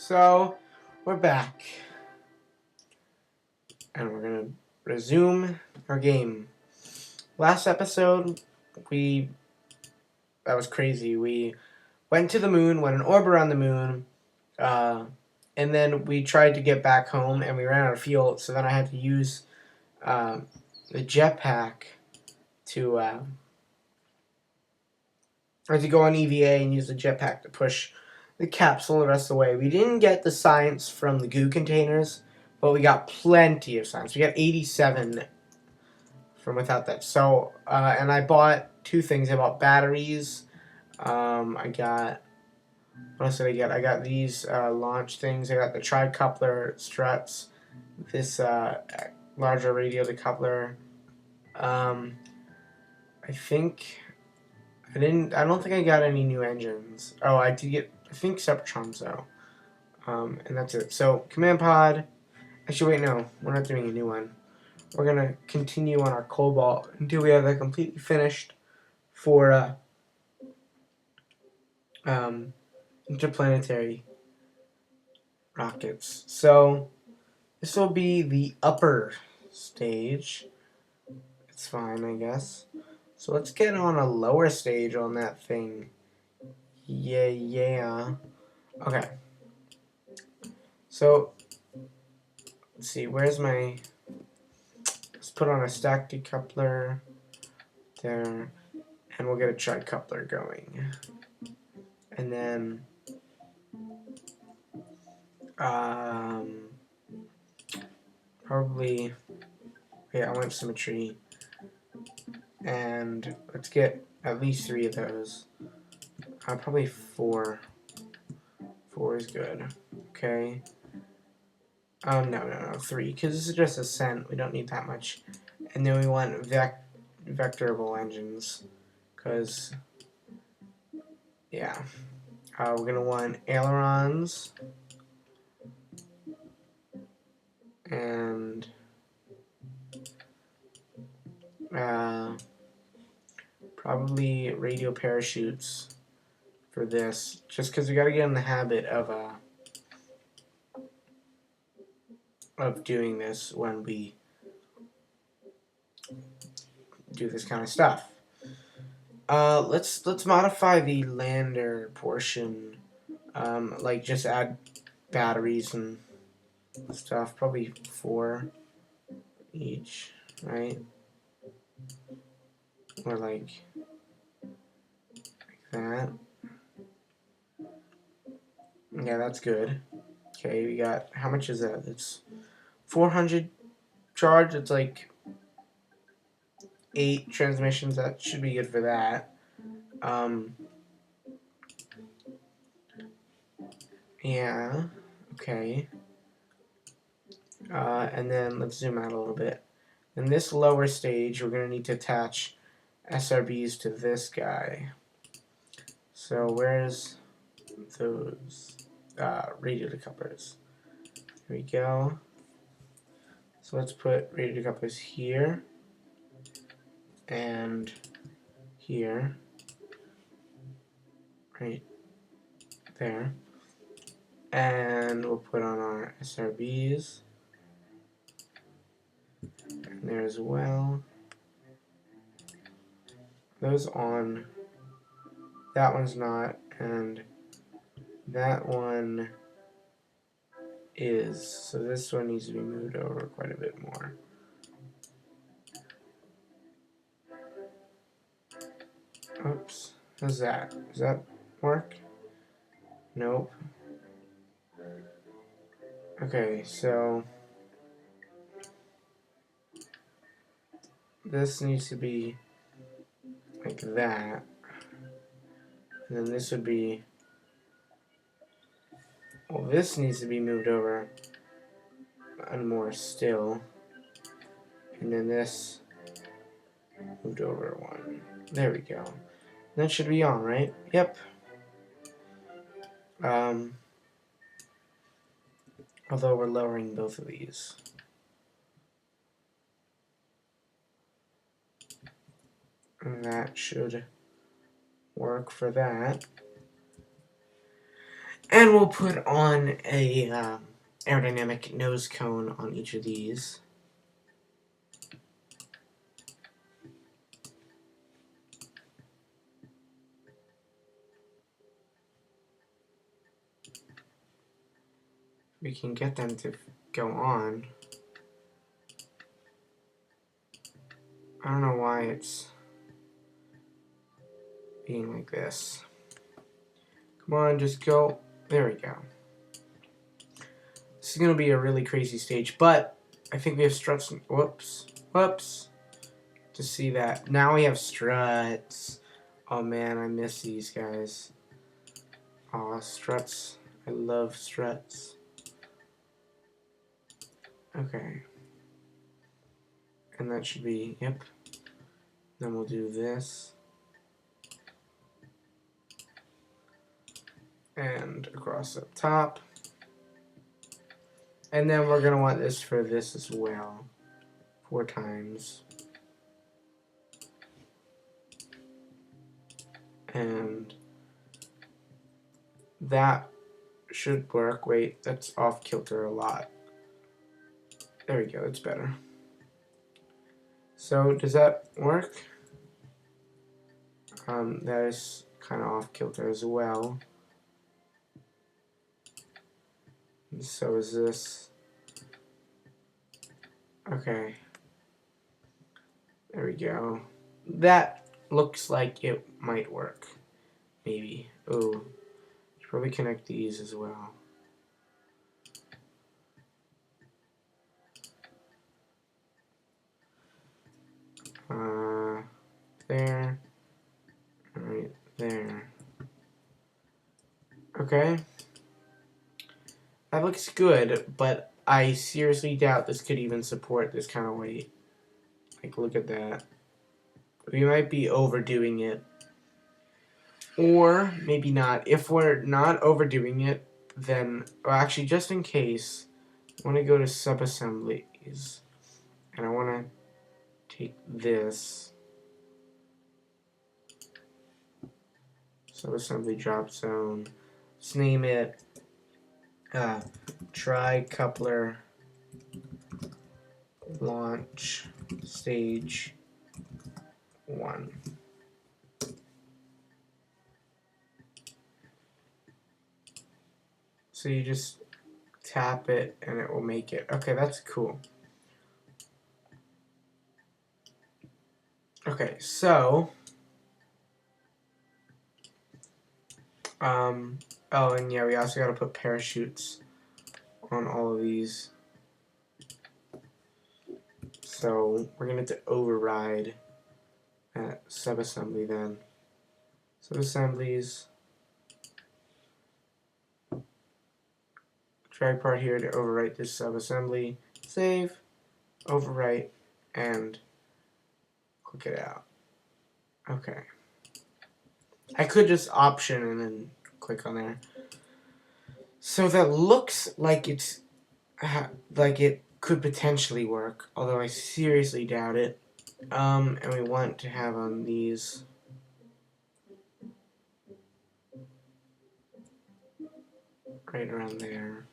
So, we're back. And we're going to resume our game. Last episode, that was crazy. We went to the moon, went an orb around the moon, and then we tried to get back home, and we ran out of fuel, so then I had to use the jetpack to go on EVA and use the jetpack to push the capsule the rest of the way. We didn't get the science from the goo containers, but we got plenty of science. We got 87 from without that. So, and I bought two things. I bought batteries. I got, what else did I get? I got these launch things. I got the tri-coupler struts. This larger radial decoupler. I don't think I got any new engines. Oh, I did get, I think, Septrons, though. And that's it. So, command pod. Actually, wait, no. We're not doing a new one. We're going to continue on our Cobalt until we have that completely finished for interplanetary rockets. So, this will be the upper stage. It's fine, I guess. So, let's get on a lower stage on that thing. Yeah. Okay. So, let's see, where's my... Let's put on a stack decoupler there, and we'll get a tri-coupler going. And then, probably, yeah, I want symmetry. And let's get at least 3 of those. Probably 4. 4 is good. Okay. No, 3, because this is just a cent. We don't need that much. And then we want vectorable engines, because, yeah. We're going to want ailerons, and probably radio parachutes for this, just because we got to get in the habit of doing this when we do this kind of stuff. Let's modify the lander portion, like just add batteries and stuff, probably 4 each, right? Or like that. Yeah, that's good. Okay, we got, how much is that? It's 400 charge. It's like 8 transmissions. That should be good for that. Yeah, okay. And then let's zoom out a little bit. In this lower stage, we're going to need to attach SRBs to this guy. So where's those radio decouplers? Here we go. So let's put radio decouplers here and here, right there. And we'll put on our SRBs and there as well. Those on. That one's not, and that one is. So this one needs to be moved over quite a bit more. Oops. How's that? Does that work? Nope. Okay, so this needs to be like that. And then this would be, well, this needs to be moved over and more still. And then this moved over 1. There we go. That should be on, right? Yep. Although we're lowering both of these. And that should work for that. And we'll put on a aerodynamic nose cone on each of these. We can get them to go on. I don't know why it's being like this. Come on, just go. There we go. This is going to be a really crazy stage, but I think we have struts. Whoops. To see that. Now we have struts. Oh man, I miss these guys. Aw, struts. I love struts. Okay. And that should be, yep. Then we'll do this. And across the top. And then we're going to want this for this as well. 4 times. And that should work. Wait, that's off kilter a lot. There we go, it's better. So, does that work? That is kind of off kilter as well. And so is this. Okay. There we go. That looks like it might work. Maybe. Oh, should probably connect these as well. There. Right there. Okay. That looks good, but I seriously doubt this could even support this kind of weight. Like, look at that. We might be overdoing it. Or maybe not. If we're not overdoing it, then, well, actually, just in case, I want to go to sub-assemblies. And I want to take this. Sub-assembly drop zone. Let's name it tri-coupler launch stage 1. So you just tap it and it will make it. Okay, that's cool. Okay, so oh, and yeah, we also got to put parachutes on all of these. So we're gonna have to override that subassembly then. Subassemblies. Drag part here to overwrite this subassembly. Save, overwrite, and click it out. Okay. I could just option and then click on there. So that looks like it's like it could potentially work, although I seriously doubt it. And we want to have on these right around there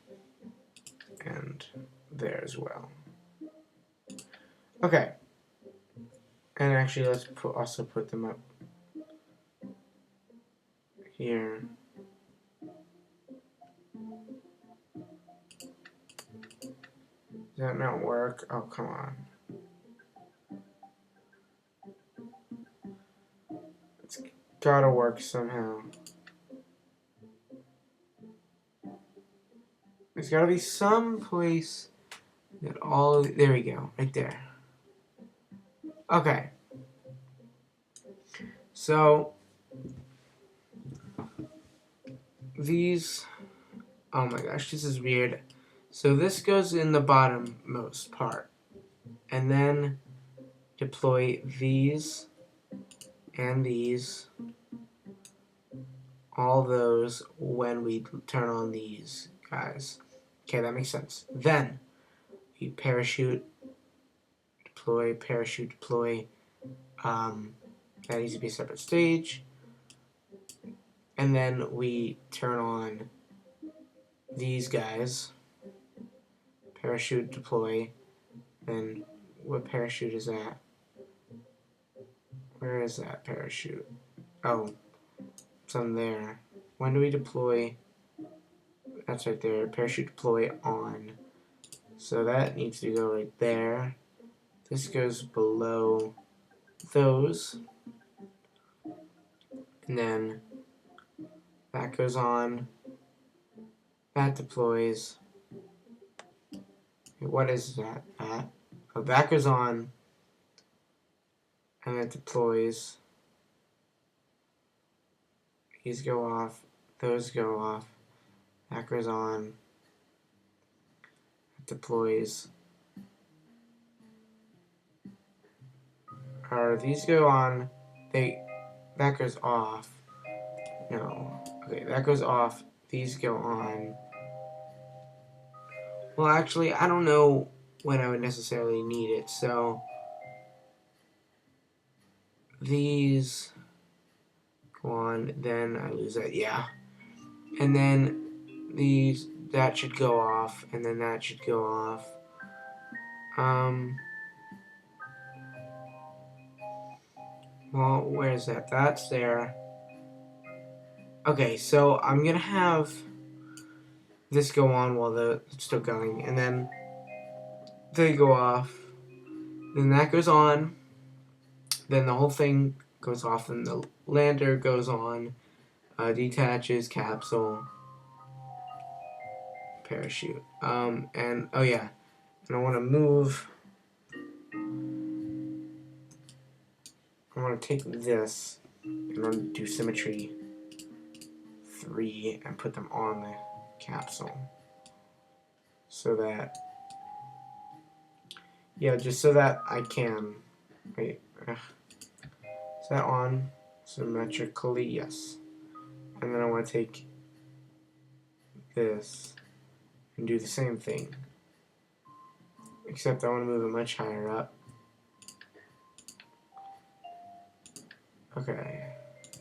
and there as well. Okay. And actually, let's also put them up here. Does that not work? Oh, come on. It's gotta work somehow. There's gotta be some place that all of there we go, right there. Okay. So these, oh my gosh, this is weird. So this goes in the bottommost part, and then deploy these and these, all those when we turn on these guys. Okay, that makes sense. Then we parachute deploy, parachute deploy. That needs to be a separate stage. And then we turn on these guys. Parachute deploy. Then what parachute is that? Where is that parachute? Oh, it's on there. When do we deploy? That's right there. Parachute deploy on. So that needs to go right there. This goes below those. And then that goes on. That deploys. What is that? Oh, that goes on. And it deploys. These go off. Those go off. That goes on. It deploys. Or these go on. That goes off. No. Okay, that goes off. These go on. Well, actually, I don't know when I would necessarily need it, so these go on, then I lose that, yeah. And then that should go off, and then that should go off. Well, where's that? That's there. Okay, so I'm gonna have this go on while it's still going, and then they go off. Then that goes on. Then the whole thing goes off, and the lander goes on. Detaches, capsule, parachute. And oh yeah, and I want to move. I want to take this and I'm going to do symmetry 3 and put them on the capsule, so that just so that I can wait. Is that on symmetrically? Yes. And then I want to take this and do the same thing, except I want to move it much higher up. Okay,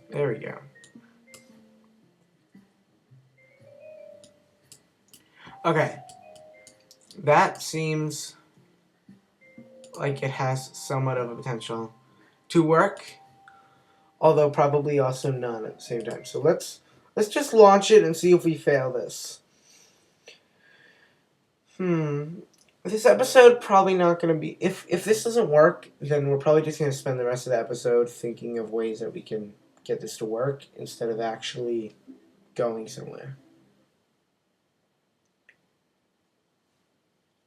there we go. Okay, that seems like it has somewhat of a potential to work, although probably also none at the same time. So let's just launch it and see if we fail this. This episode probably not going to be... If this doesn't work, then we're probably just going to spend the rest of the episode thinking of ways that we can get this to work instead of actually going somewhere.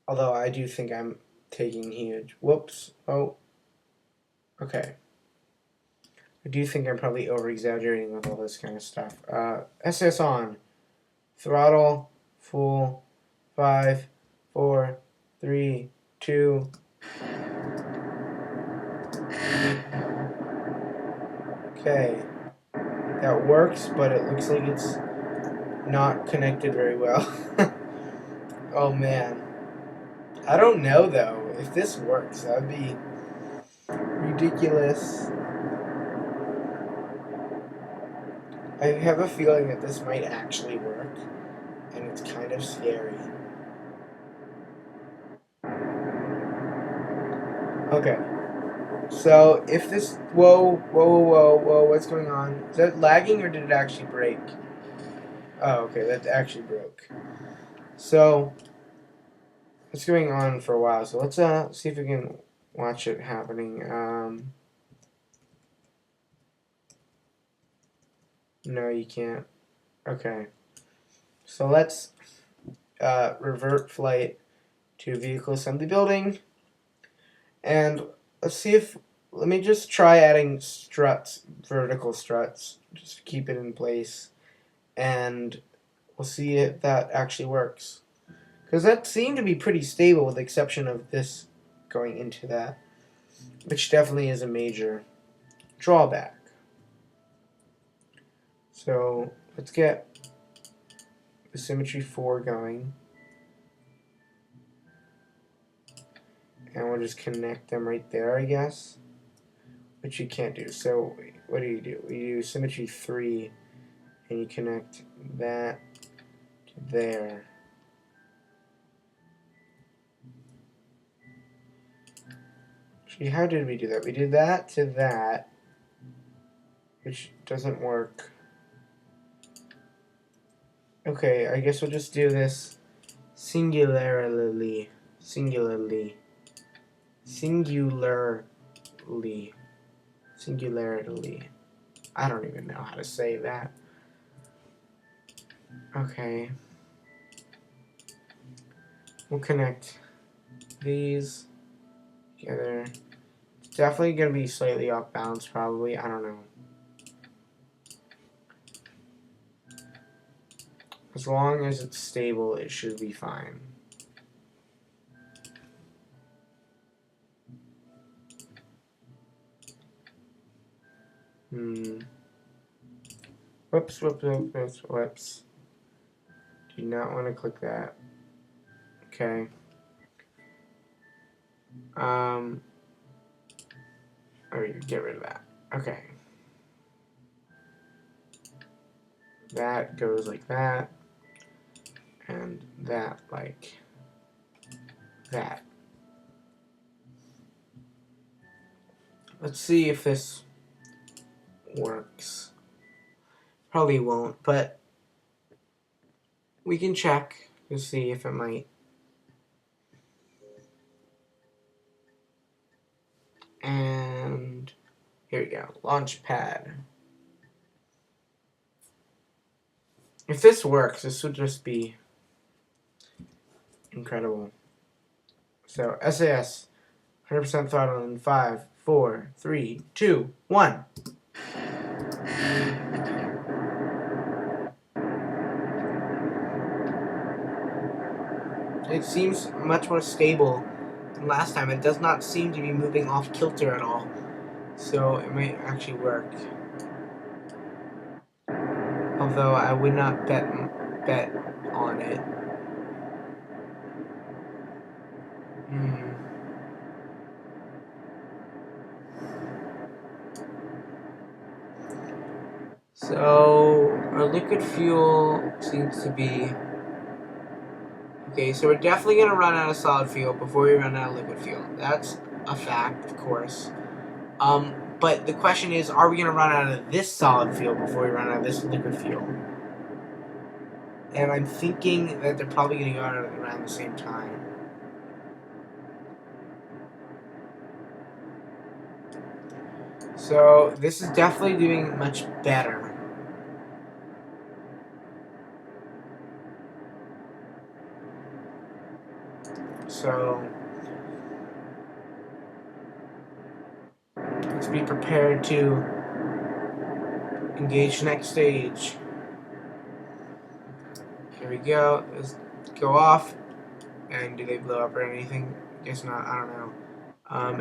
Although I do think I'm taking huge... Whoops. Oh. Okay. I do think I'm probably over-exaggerating with all this kind of stuff. SS on. Throttle. Full. 5, 4, 3, 2. Okay. That works, but it looks like it's not connected very well. Oh man. I don't know though. If this works, that would be ridiculous. I have a feeling that this might actually work, and it's kind of scary. Okay. So, if this... Whoa, what's going on? Is that lagging, or did it actually break? Oh, okay, that actually broke. So, it's going on for a while, so let's see if we can watch it happening. No, you can't. Okay. So let's revert flight to vehicle assembly building. And let's see if... Let me just try adding struts, vertical struts, just to keep it in place. And we'll see if that actually works. Because that seemed to be pretty stable with the exception of this going into that, which definitely is a major drawback. So let's get the symmetry 4 going. And we'll just connect them right there, I guess. Which you can't do. So what do? You do symmetry 3 and you connect that to there. Actually, how did we do that? We did that to that, which doesn't work. Okay, I guess we'll just do this singularly. Singularly. I don't even know how to say that. Okay. We'll connect these together. It's definitely going to be slightly off balance, probably. I don't know. As long as it's stable, it should be fine. Whoops, whoops, whoops, whoops, whoops. Do not want to click that. Okay. Oh, you get rid of that. Okay. That goes like that. And that like that. Let's see if this works. Probably won't, but we can check to see if it might. And here we go. Launch pad. If this works, this would just be incredible. So SAS, 100% throttle in 5, 4, 3, 2, 1. It seems much more stable than last time. It does not seem to be moving off kilter at all. So it might actually work. Although I would not bet on it. So our liquid fuel seems to be okay. So we're definitely gonna run out of solid fuel before we run out of liquid fuel. That's a fact, of course. But the question is, are we gonna run out of this solid fuel before we run out of this liquid fuel? And I'm thinking that they're probably gonna go out around the same time. So this is definitely doing much better. So let's be prepared to engage next stage. Here we go. Let's go off. And do they blow up or anything? Guess not. I don't know.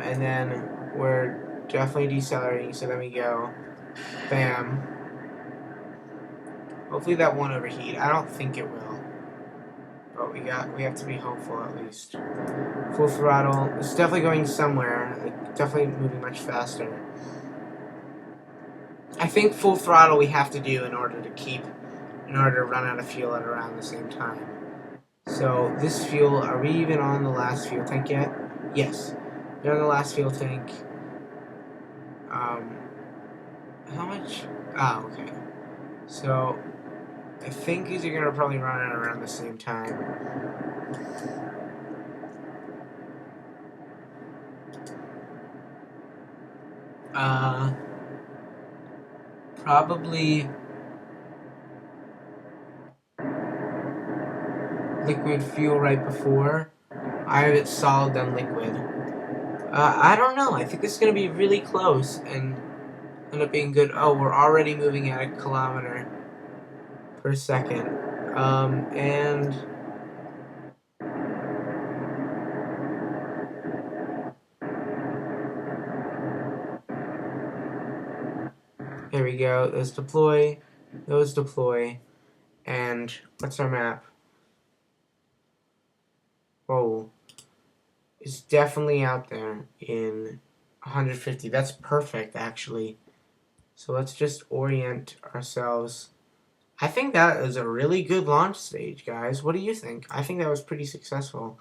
And then we're definitely decelerating. So then we go. Bam. Hopefully that won't overheat. I don't think it will. But we have to be hopeful at least. Full throttle. It's definitely going somewhere. Like, definitely moving much faster. I think full throttle we have to do in order to run out of fuel at around the same time. So this fuel, are we even on the last fuel tank yet? Yes. We're on the last fuel tank. How much? Ah, okay. So I think these are going to probably run out around the same time. Probably liquid fuel right before. I have it solid then liquid. I don't know. I think it's going to be really close and end up being good. Oh, we're already moving at a kilometer per second. And there we go. Those deploy. And what's our map? Oh, it's definitely out there in 150. That's perfect, actually. So let's just orient ourselves. I think that is a really good launch stage, guys. What do you think? I think that was pretty successful.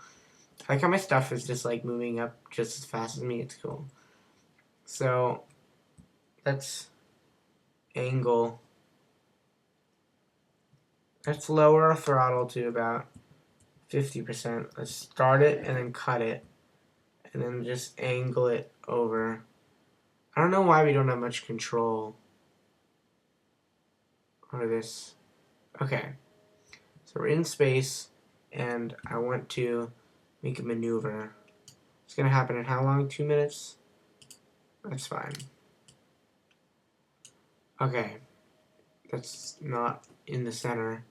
I like how my stuff is just like moving up just as fast as me. It's cool. So let's angle. Let's lower our throttle to about 50%. Let's start it and then cut it. And then just angle it over. I don't know why we don't have much control over this. Okay. So we're in space, and I want to make a maneuver. It's going to happen in how long? 2 minutes? That's fine. Okay. That's not in the center.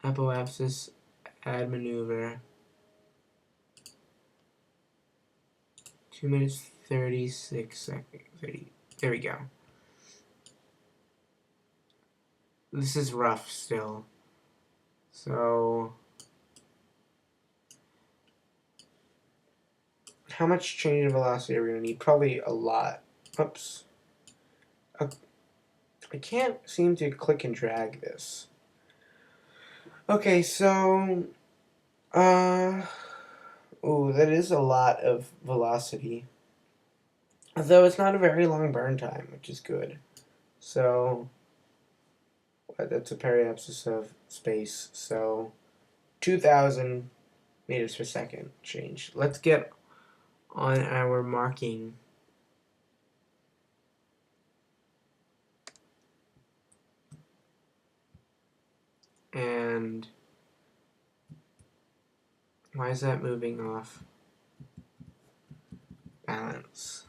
Apoapsis, add maneuver. 2 minutes, 36 seconds. 30. There we go. This is rough still. So, how much change of velocity are we going to need? Probably a lot. Oops. I can't seem to click and drag this. Okay, so, ooh, that is a lot of velocity. Though it's not a very long burn time, which is good. So, that's a periapsis of space. So, 2,000 meters per second change. Let's get on our marking. And why is that moving off balance?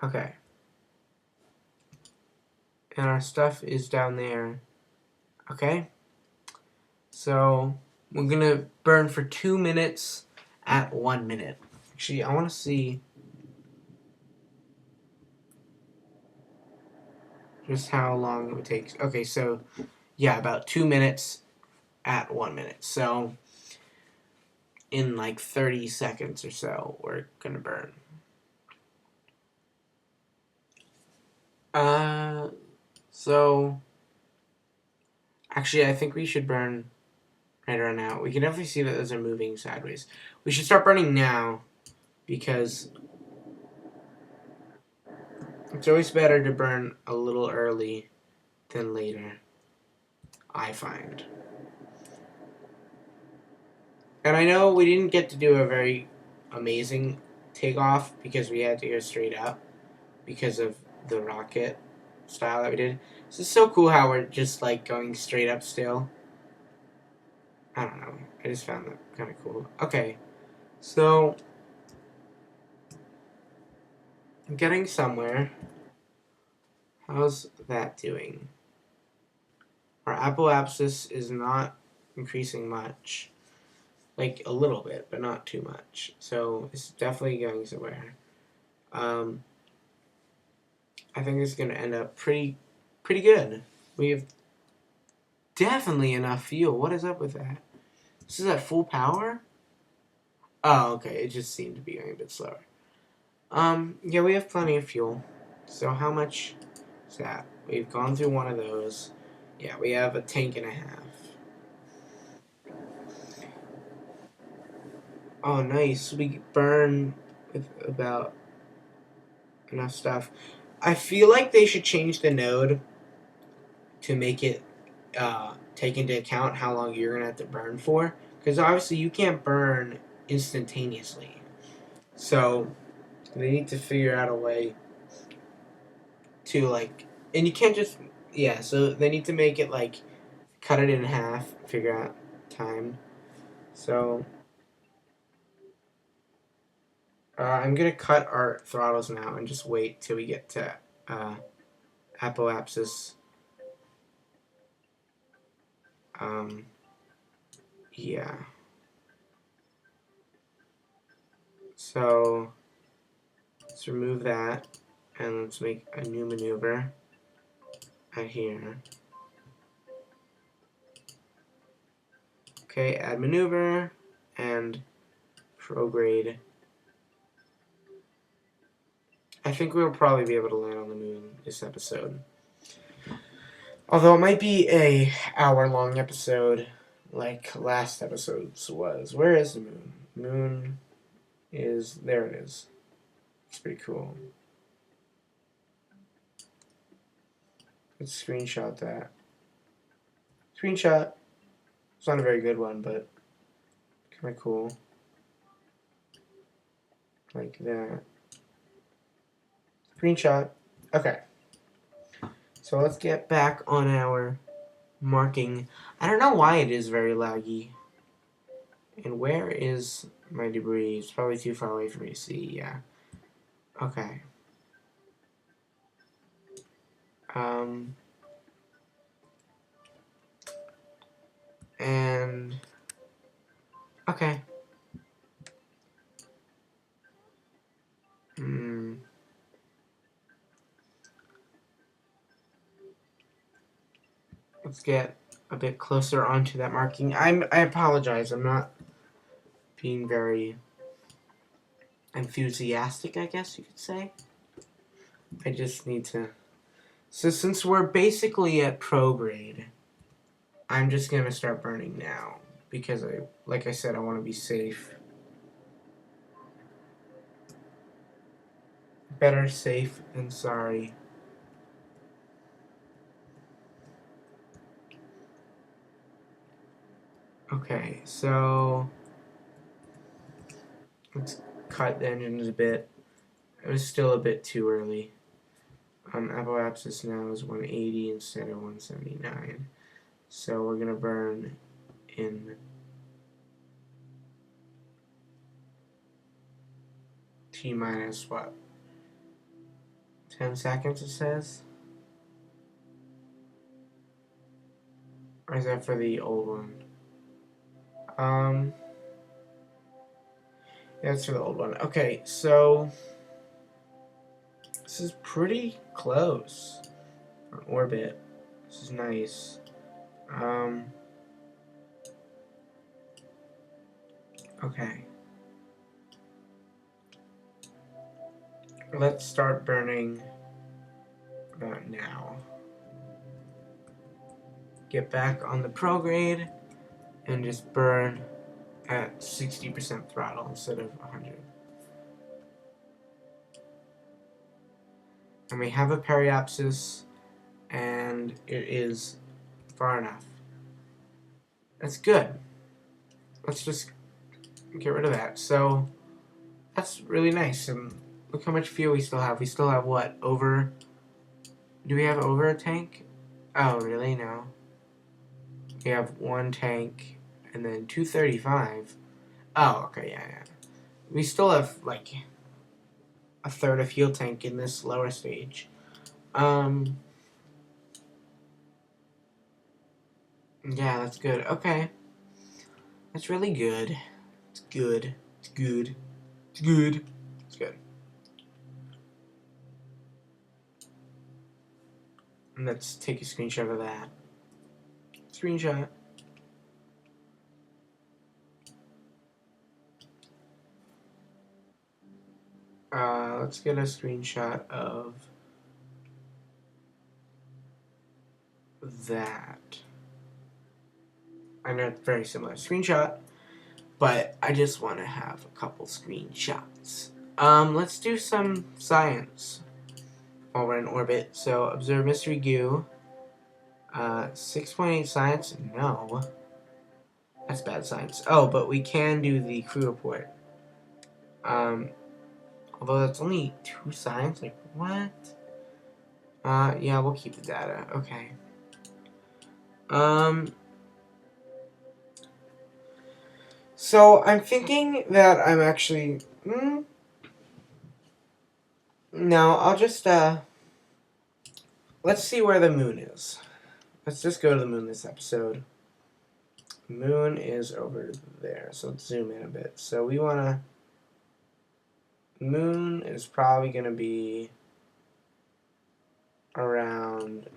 Okay. And our stuff is down there. Okay. So we're gonna burn for 2 minutes at 1 minute. Actually, I want to see just how long it would take. Okay, so yeah, about 2 minutes at 1 minute. So in like 30 seconds or so, we're gonna burn. So actually, I think we should burn right around now. We can definitely see that those are moving sideways. We should start burning now because it's always better to burn a little early than later, I find. And I know we didn't get to do a very amazing takeoff because we had to go straight up because of the rocket style that we did. This is so cool how we're just like going straight up still. I don't know. I just found that kind of cool. Okay, so I'm getting somewhere. How's that doing? Our apoapsis is not increasing much. Like a little bit, but not too much. So it's definitely going somewhere. I think it's going to end up pretty good. We have definitely enough fuel. What is up with that? This is at full power? Oh, okay. It just seemed to be going a bit slower. Yeah, we have plenty of fuel. So how much is that? We've gone through one of those. Yeah, we have a tank and a half. Oh, nice. We burn with about enough stuff. I feel like they should change the node to make it take into account how long you're gonna have to burn for, because obviously you can't burn instantaneously. So they need to figure out a way to like, and you can't just yeah. So they need to make it like cut it in half, figure out time. So I'm gonna cut our throttles now and just wait till we get to apoapsis. Yeah. So let's remove that and let's make a new maneuver at here. Okay, add maneuver and prograde. I think we'll probably be able to land on the moon this episode. Although it might be a hour-long episode, like last episode's was. Where is the moon? Moon is... there it is. It's pretty cool. Let's screenshot that. Screenshot. It's not a very good one, but kind of cool. Like that. Screenshot. Okay. So let's get back on our marking. I don't know why it is very laggy. And where is my debris? It's probably too far away for me to see. Yeah. Okay. And okay. Let's get a bit closer onto that marking. I apologize. I'm not being very enthusiastic, I guess you could say. I just need to... So since we're basically at prograde, I'm just going to start burning now. Because, like I said, I want to be safe. Better safe than sorry. Okay, so... let's cut the engines a bit. It was still a bit too early. Apoapsis now is 180 instead of 179. So we're going to burn in T minus what? 10 seconds it says? Or is that for the old one? Yeah, that's for the old one. Okay, so this is pretty close. On orbit. This is nice. Okay. Let's start burning about now. Get back on the prograde and just burn at 60% throttle instead of 100. And we have a periapsis, and it is far enough. That's good. Let's just get rid of that. So that's really nice. And look how much fuel we still have. We still have what? Over... do we have over a tank? Oh, really? No. We have one tank and then 235. Oh, okay, yeah. We still have, like, a third of fuel tank in this lower stage. Yeah, that's good. Okay. That's really good. It's good. It's good. It's good. It's good. And let's take a screenshot of that. Screenshot. Let's get a screenshot of that. I know it's very similar screenshot, but I just want to have a couple screenshots. Let's do some science while we're in orbit. So, observe mystery goo. 6.8 science? No. That's bad science. Oh, but we can do the crew report. Although that's only 2 science? Like, what? Yeah, we'll keep the data. Okay. So, I'm thinking that I'm actually... no, I'll just, let's see where the moon is. Let's just go to the moon this episode. Moon is over there, so let's zoom in a bit. So we want to... moon is probably going to be around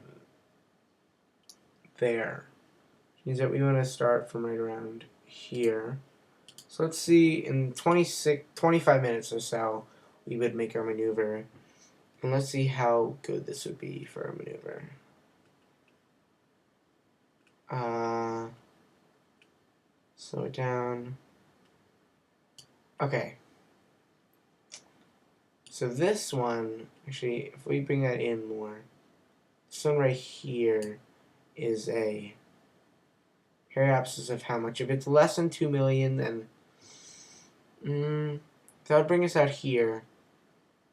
there. Which means that we want to start from right around here. So let's see, in 25 minutes or so, we would make our maneuver. And let's see how good this would be for a maneuver. Slow it down. Okay. So this one, actually, if we bring that in more, this one right here is a periapsis of how much. If it's less than 2 million, then that would bring us out here.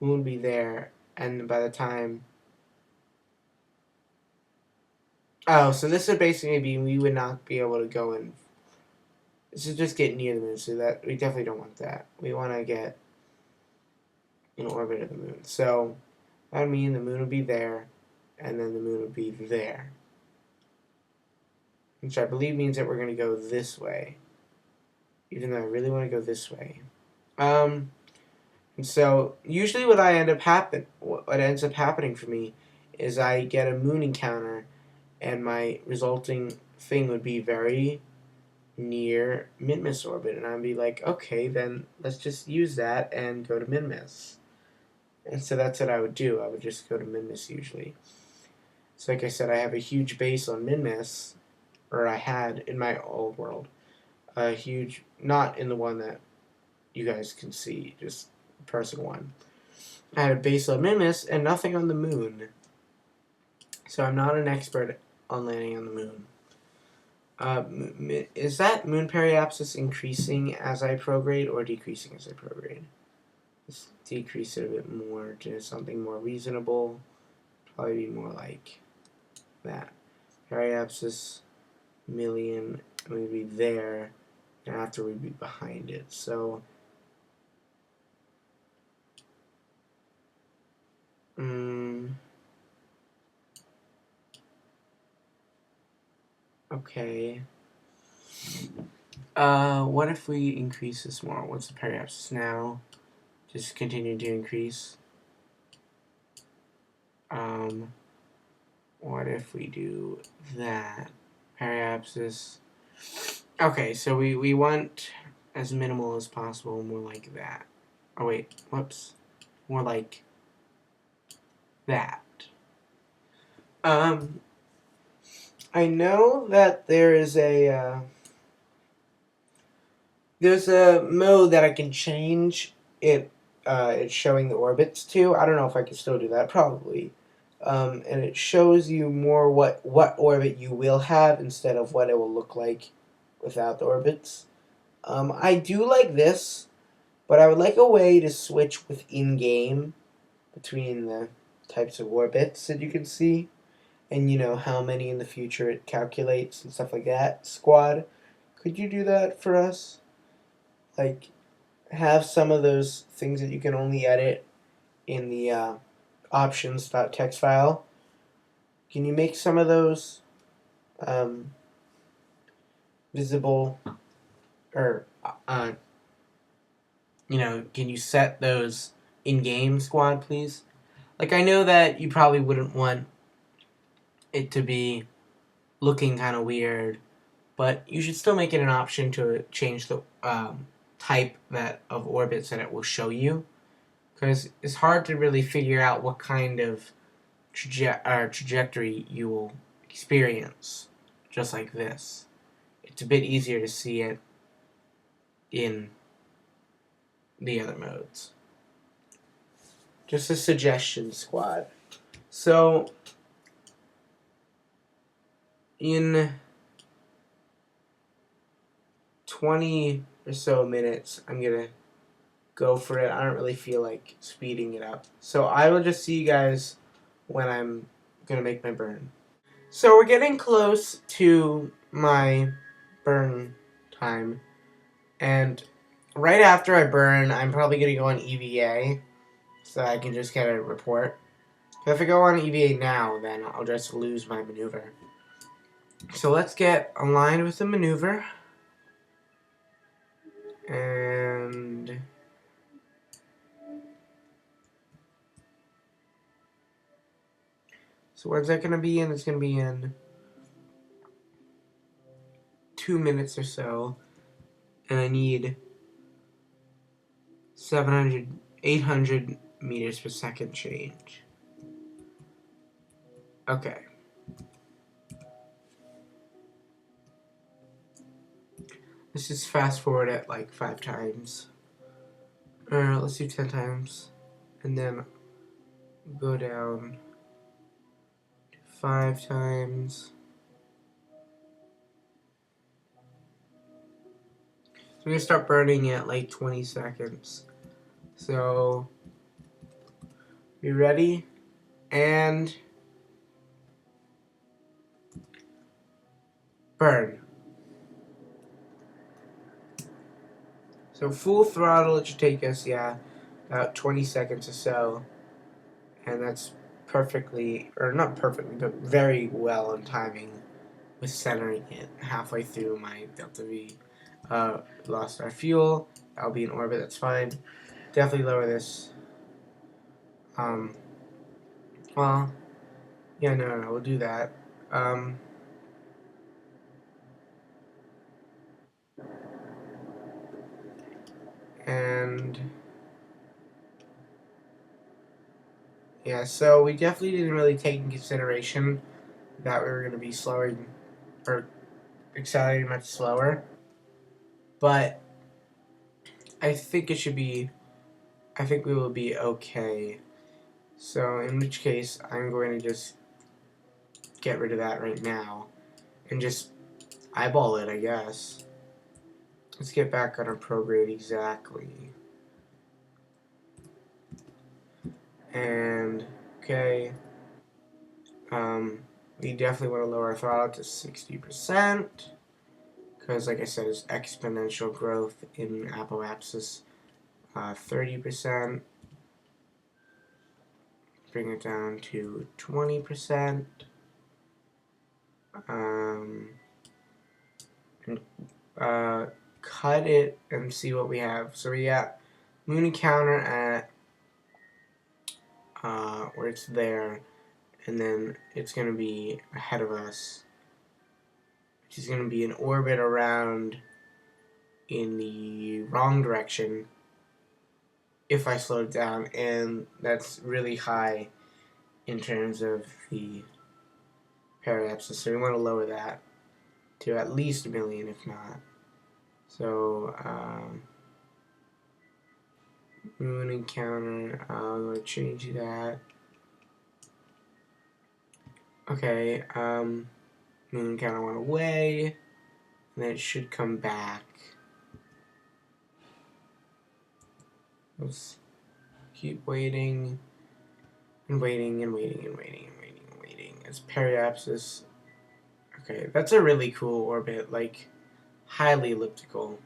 Moon would be there, and by the time... Oh, so this would basically be we would not be able to go in. This is just get near the moon, so that we definitely don't want that. We want to get in orbit of the moon. So that would mean the moon would be there, and then the moon would be there. Which I believe means that we're going to go this way. Even though I really want to go this way. And so usually what ends up happening for me is I get a moon encounter, and my resulting thing would be very near Minmus orbit, and I'd be like, okay, then let's just use that and go to Minmus. And so that's what I would do. I would just go to Minmus usually. So like I said, I have a huge base on Minmus, or I had in my old world. A huge, not in the one that you guys can see, just person one. I had a base on Minmus and nothing on the moon. So I'm not an expert on landing on the moon. Is that moon periapsis increasing as I prograde or decreasing as I prograde? Let's decrease it a bit more to something more reasonable. Probably be more like that. Periapsis million, we'd be there, and after we'd be behind it. So, okay. What if we increase this more? What's the periapsis now? Just continue to increase. What if we do that? Periapsis. Okay, so we want as minimal as possible, more like that. Oh wait, whoops. More like that. I know that there's a mode that I can change it. It's showing the orbits to. I don't know if I can still do that. Probably. And it shows you more what orbit you will have instead of what it will look like without the orbits. I do like this, but I would like a way to switch within game between the types of orbits that you can see, and you know how many in the future it calculates and stuff like that. Squad, could you do that for us? Like, have some of those things that you can only edit in the options.txt file. Can you make some of those visible, or can you set those in-game, Squad, please? Like, I know that you probably wouldn't want it to be looking kind of weird, but you should still make it an option to change the type of orbits that it will show you, because it's hard to really figure out what kind of trajectory you will experience, just like this. It's a bit easier to see it in the other modes. Just a suggestion, Squad. So, in 20 or so minutes, I'm going to go for it. I don't really feel like speeding it up. So I will just see you guys when I'm going to make my burn. So we're getting close to my burn time. And right after I burn, I'm probably going to go on EVA so I can just get a report. If I go on EVA now, then I'll just lose my maneuver. So let's get aligned with the maneuver. And so where's that going to be in? It's going to be in 2 minutes or so. And I need 800 meters per second change. Okay. Let's just fast forward it like 5 times. Or let's do 10 times. And then go down 5 times. So we're gonna start burning at like 20 seconds. So, be ready? And burn. So full throttle, it should take us, yeah, about 20 seconds or so. And that's perfectly, or not perfectly, but very well on timing with centering it halfway through my Delta V. Lost our fuel. I'll be in orbit, that's fine. Definitely lower this. Well, yeah, no, we'll do that. And yeah, so we definitely didn't really take in consideration that we were going to be slowing or accelerating much slower. But I think it should be, I think we will be okay. So in which case, I'm going to just get rid of that right now and just eyeball it, I guess. Let's get back on our prograde exactly. And, okay. We definitely want to lower our throttle to 60%. Because, like I said, it's exponential growth in apoapsis. 30%. Bring it down to 20%. And, cut it and see what we have. So we got moon encounter at where it's there, and then it's going to be ahead of us, which is going to be an orbit around in the wrong direction if I slow it down, and that's really high in terms of the periapsis, so we want to lower that to at least 1 million, if not. So, moon encounter, I'm going to change that. Okay, moon encounter went away, and then it should come back. Let's keep waiting, and waiting, and waiting, and waiting, and waiting, and waiting. It's periapsis. Okay, that's a really cool orbit, like, highly elliptical.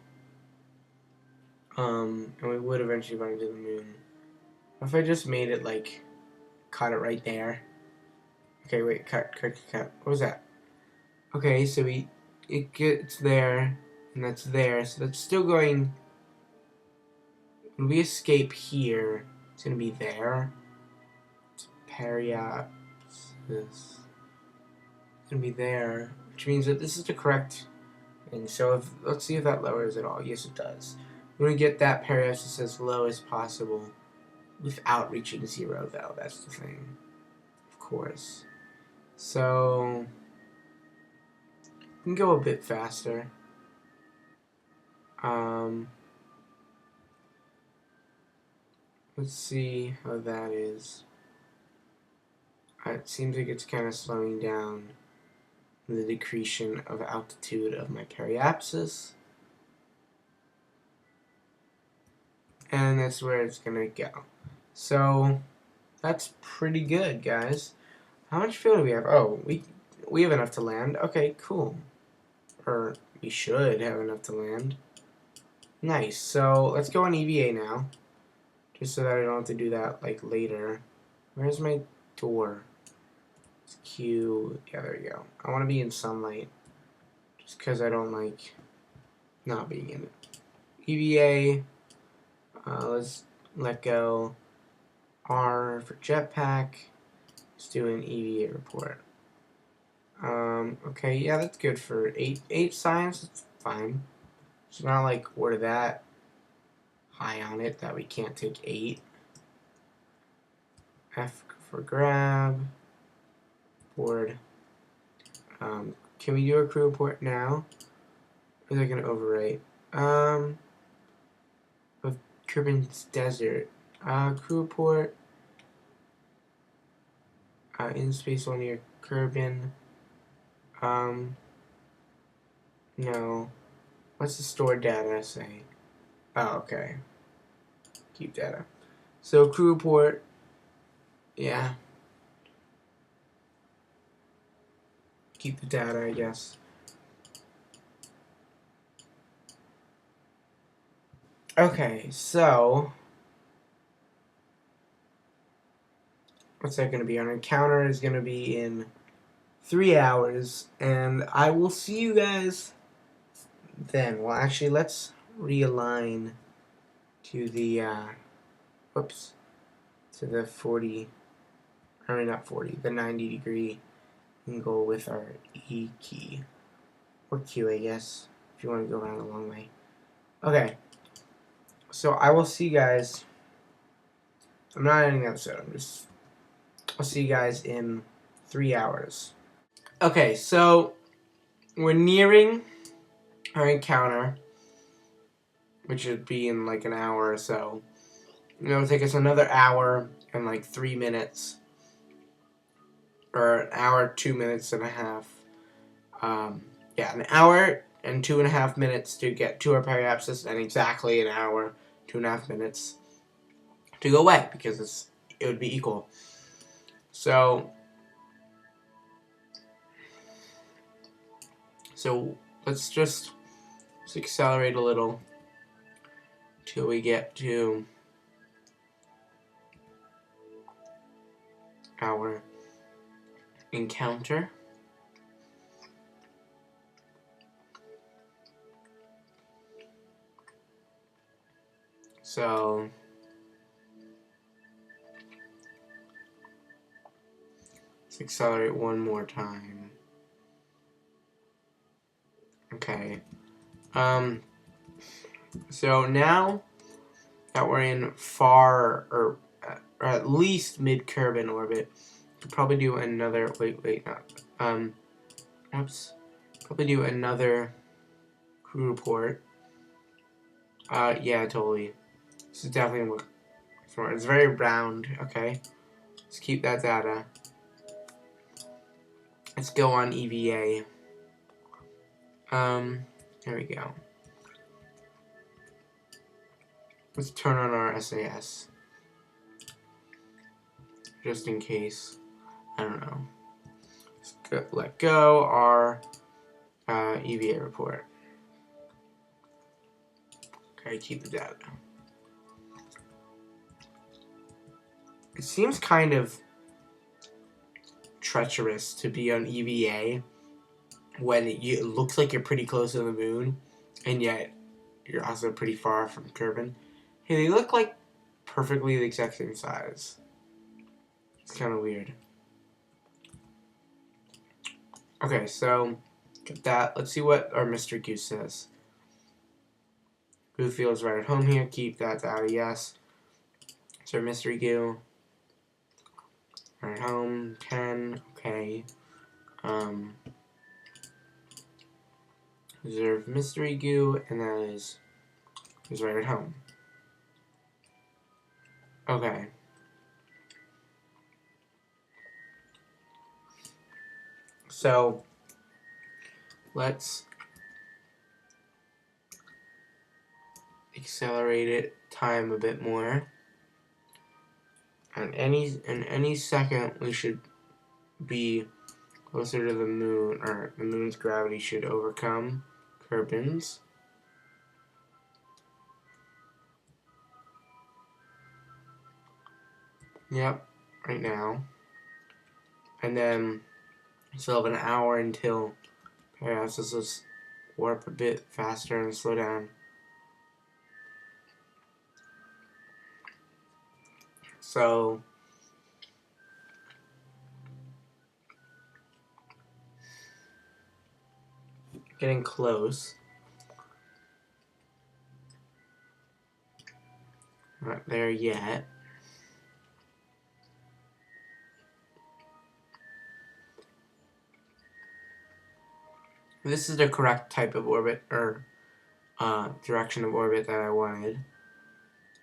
And we would eventually run into the moon. What if I just made it, like, caught it right there? Okay, wait, cut. What was that? Okay, so it gets there, and that's there, so that's still going. When we escape here, it's gonna be there. It's periapsis. It's gonna be there, which means that this is the correct thing. So let's see if that lowers it all. Yes, it does. We're gonna get that periapsis as low as possible without reaching 0, though. That's the thing, of course. So we can go a bit faster. Let's see how that is. It seems like it's kind of slowing down the decretion of altitude of my periapsis. And that's where it's going to go. So that's pretty good, guys. How much fuel do we have? Oh, we have enough to land. Okay, cool. Or we should have enough to land. Nice. So let's go on EVA now. Just so that I don't have to do that like later. Where's my door? It's Q. Yeah, there you go. I want to be in sunlight. Just because I don't like not being in it. EVA. Let's let go. R for jetpack. Let's do an EVA report. Okay, yeah, that's good for 8 science. It's fine. It's not like we're that high on it that we can't take 8. F for grab. Board. Can we do a crew report now? Is I gonna overwrite? Of Kerbin's Desert. Crew report. In space while near Kerbin. No. What's the stored data say? Oh, okay. Keep data. So crew report. Yeah. Keep the data, I guess. Okay, so what's that going to be? Our encounter is going to be in 3 hours, and I will see you guys then. Well, actually, let's realign to the, whoops, to the 40, I mean not 40, the 90 degree angle with our E key, or Q, I guess, if you want to go around a long way. Okay, so I will see you guys, I'm not ending the episode, I'll see you guys in 3 hours. Okay, so we're nearing our encounter, which should be in like an hour or so. It'll take us another hour and like 3 minutes, or an hour, 2 minutes and a half. Yeah, an hour and 2.5 minutes to get to our periapsis, and exactly an hour, 2.5 minutes to go away, because it would be equal. So let's just accelerate a little till we get to our encounter. So let's accelerate one more time. Okay. So now that we're in far, or at least mid-Kerbin orbit, could probably do another, probably do another crew report. Yeah, totally. This is definitely work smart. It's very round, okay. Let's keep that data. Let's go on EVA. There we go. Let's turn on our SAS. Just in case. I don't know. Let's let go our EVA report. Okay, keep the data. It seems kind of treacherous to be on EVA when it looks like you're pretty close to the moon, and yet you're also pretty far from Kerbin. Hey, they look like perfectly the exact same size. It's kind of weird. Okay, so get that. Let's see what our Mr. Goose says. Goo feels right at home here. Keep that data, yes. So Mystery Goo. Right at home. 10. Okay. Reserve Mystery Goo, and that is right at home. Okay. So let's accelerate it time a bit more. And any second we should be closer to the moon, or the moon's gravity should overcome Kerbin's. Yep, right now. And then we still have an hour until perhaps let's warp a bit faster and slow down. So getting close. Not there yet. This is the correct type of orbit, or direction of orbit that I wanted.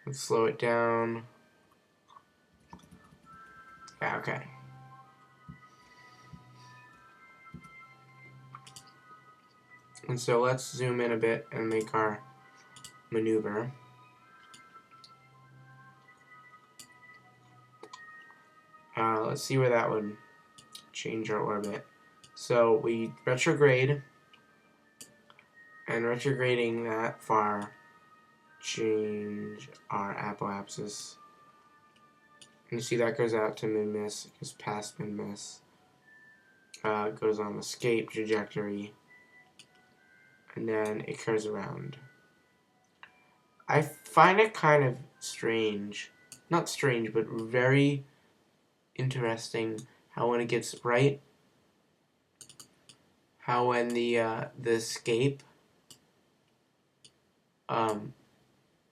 Let's slow it down. Yeah, okay. And so let's zoom in a bit and make our maneuver. Let's see where that would change our orbit. So we retrograde, and retrograding that far change our apoapsis. And you see that goes out to mid-miss, it goes past mid-miss, goes on the escape trajectory, and then it curves around. I find it kind of strange, not strange, but very interesting how when it gets right, how when the escape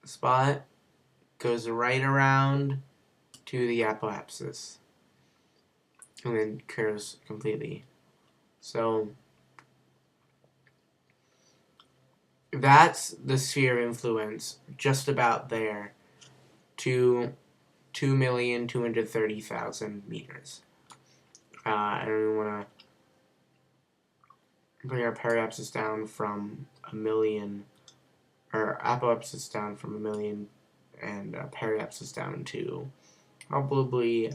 spot goes right around to the apoapsis and then curves completely. So that's the sphere of influence, just about there, to 2,230,000 meters. And we want to bring our periapsis down from 1,000,000, or apoapsis down from 1,000,000, and periapsis down to probably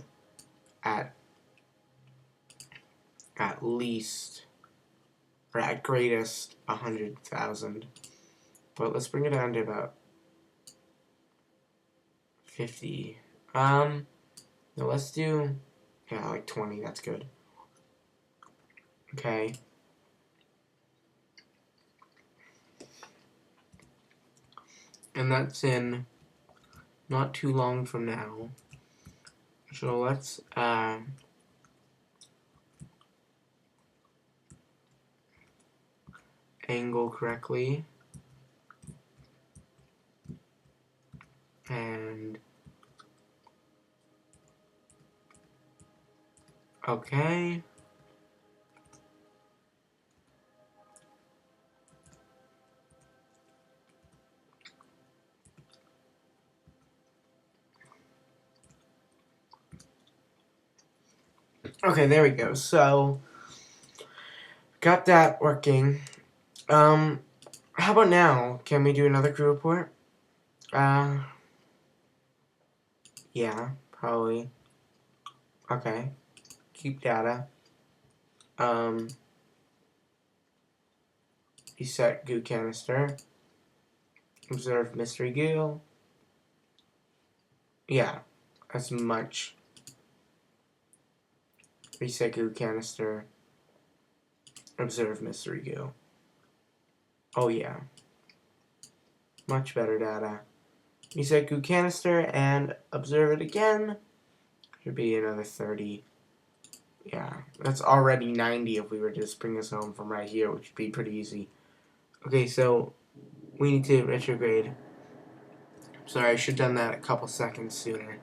at least, or at greatest, 100,000. But let's bring it down to about 50. No, let's do, yeah, like 20. That's good. Okay. And that's in not too long from now. So let's angle correctly. And okay. Okay, there we go. So got that working. How about now? Can we do another crew report? Yeah, probably. Okay. Keep data. Reset goo canister. Observe mystery goo. Yeah, that's much. Reset goo canister. Observe mystery goo. Oh yeah. Much better data. Reset goo canister and observe it again. Should be another 30. Yeah, that's already 90 if we were to just bring this home from right here, which would be pretty easy. Okay, so we need to retrograde. Sorry, I should have done that a couple seconds sooner.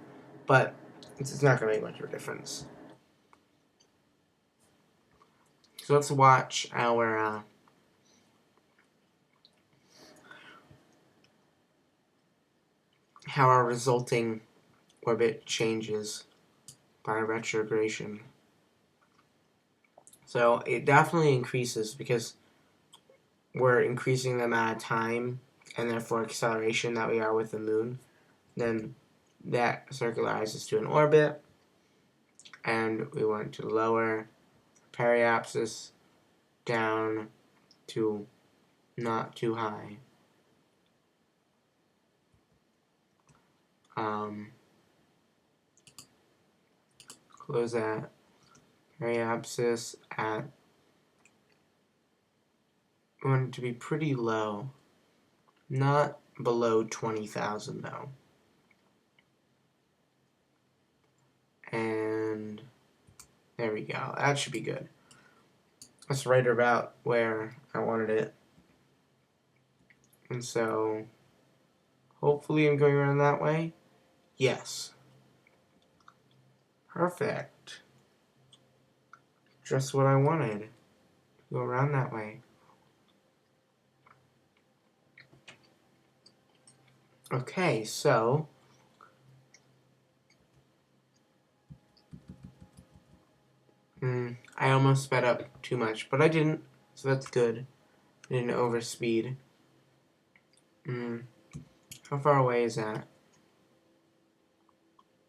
But it's not going to make much of a difference. So let's watch our how our resulting orbit changes by retrogradation. So it definitely increases because we're increasing the amount of time and therefore acceleration that we are with the moon. Then that circularizes to an orbit, and we want to lower periapsis down to not too high. Close that periapsis at, we want it to be pretty low, not below 20,000 though. And there we go. That should be good. That's right about where I wanted it. And so hopefully I'm going around that way. Yes. Perfect. Just what I wanted. Go around that way. Okay, so I almost sped up too much, but I didn't, so that's good. I didn't overspeed. How far away is that?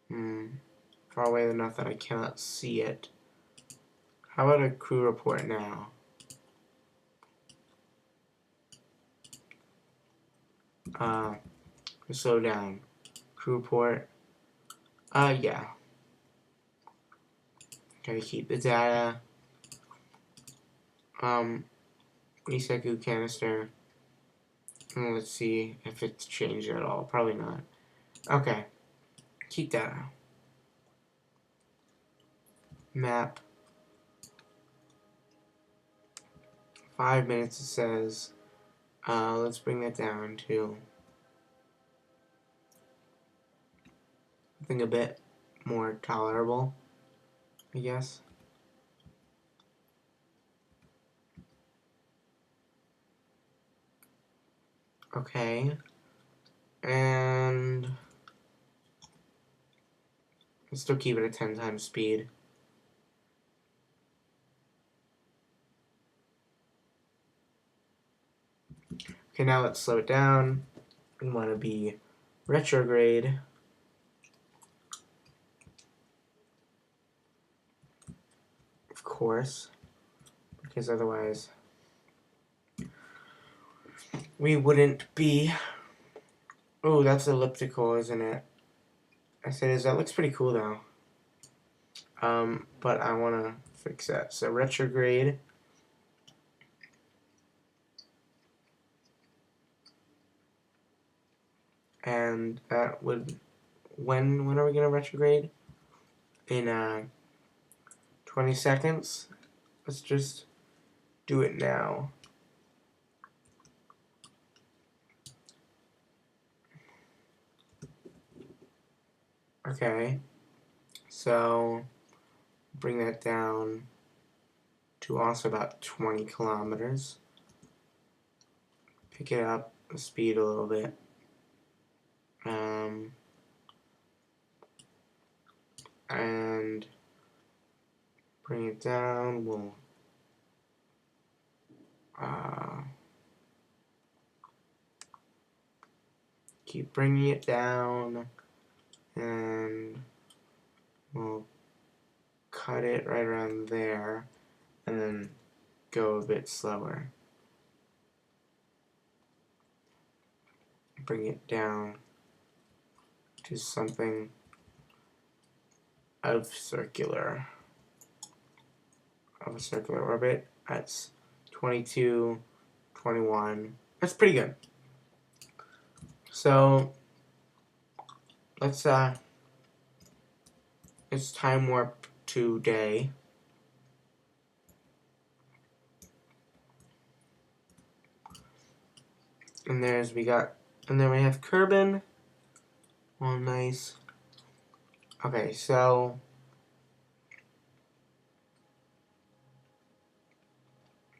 Far away enough that I cannot see it. How about a crew report now? Slow down. Crew report. Yeah. Gotta keep the data. Reset goo canister. And let's see if it's changed at all. Probably not. Okay. Keep data. Map. 5 minutes it says. Let's bring that down to something a bit more tolerable, I guess. Okay. And let's still keep it at 10 times speed. Okay, now let's slow it down. We want to be retrograde. Of course, because otherwise we wouldn't be. Oh, that's elliptical, isn't it? I said, that looks pretty cool though. But I want to fix that. So retrograde. And that would, when are we gonna retrograde? In 20 seconds. Let's just do it now. Okay, so bring that down to also about 20 kilometers. Pick it up, the speed a little bit. And bring it down. We'll keep bringing it down, and we'll cut it right around there, and then go a bit slower. Bring it down to something of a circular orbit. That's 22, 21. That's pretty good. So let's time warp today. And then we have Kerbin. Oh, nice. Okay, so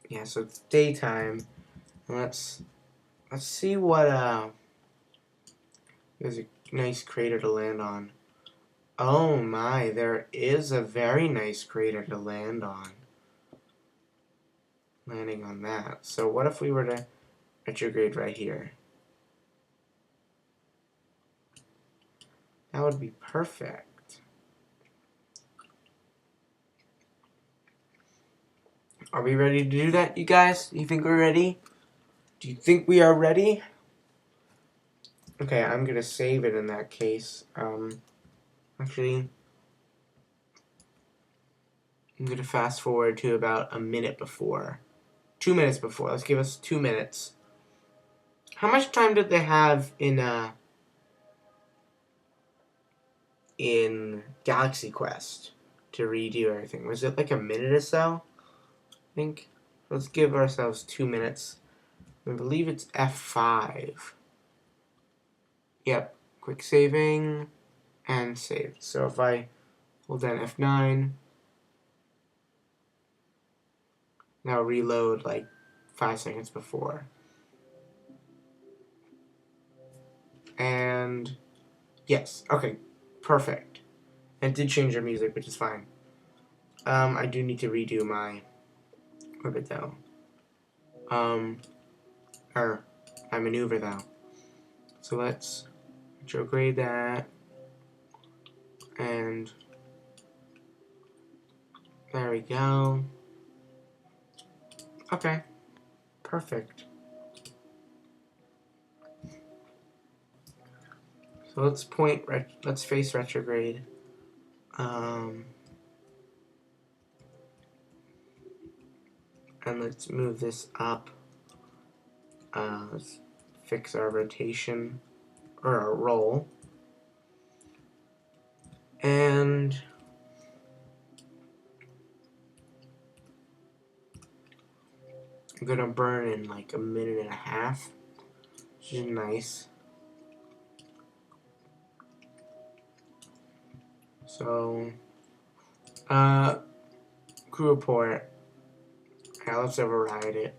yeah, so it's daytime. And let's see what there's a nice crater to land on. Oh my, there is a very nice crater to land on. Landing on that. So what if we were to retrograde right here? That would be perfect. Are we ready to do that, you guys? You think we're ready? Do you think we are ready? Okay, I'm gonna save it in that case. Actually, I'm gonna fast forward to about a minute before. 2 minutes before. Let's give us 2 minutes. How much time did they have in Galaxy Quest to redo everything? Was it like a minute or so? I think. Let's give ourselves 2 minutes. I believe it's F5. Yep. Quick saving and save. So if I hold down F9, now reload like 5 seconds before. And yes, okay, perfect. It did change our music, which is fine. I do need to redo my orbit though. Or my maneuver though. So let's retrograde that, and there we go. Okay, perfect. So let's face retrograde. And let's move this up. Let's fix our rotation or our roll. And I'm gonna burn in like a minute and a half, which is nice. So, crew report. Yeah, let's override it.